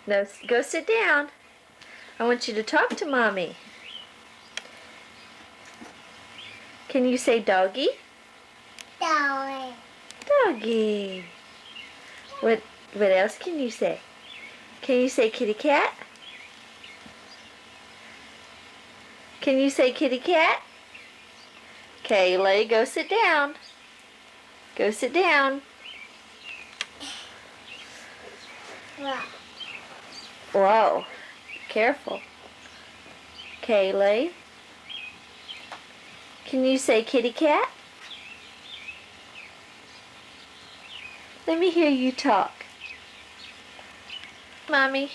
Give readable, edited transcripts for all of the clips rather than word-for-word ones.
No, go sit down. I want you to talk to Mommy. Can you say doggy? Doggy. Doggy. What else can you say? Can you say kitty cat? Can you say kitty cat? Kaylee, go sit down. Go sit down. Wow. Whoa. Careful. Kaylee. Can you say kitty cat? Let me hear you talk. Mommy.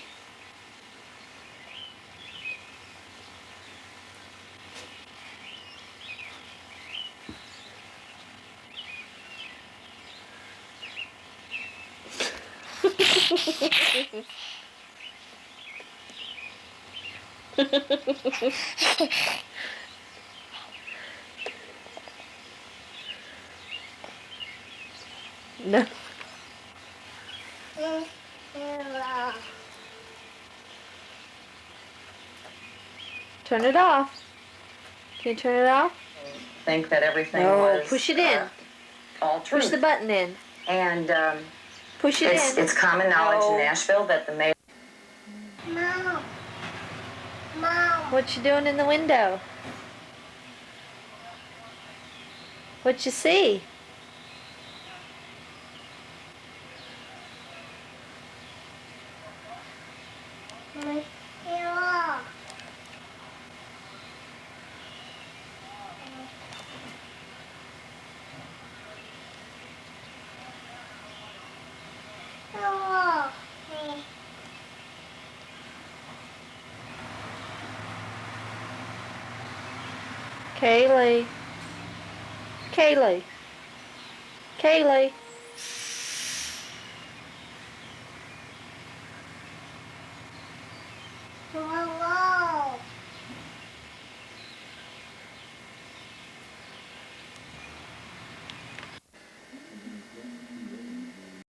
No. Turn it off. Can you turn it off? Think that everything No, was push it in. all true. Push the button in. And Push it in. it's common knowledge No. in Nashville that the mayor. Mom. Mom. What you doing in the window? What you see? Kaylee. Kaylee. Kaylee.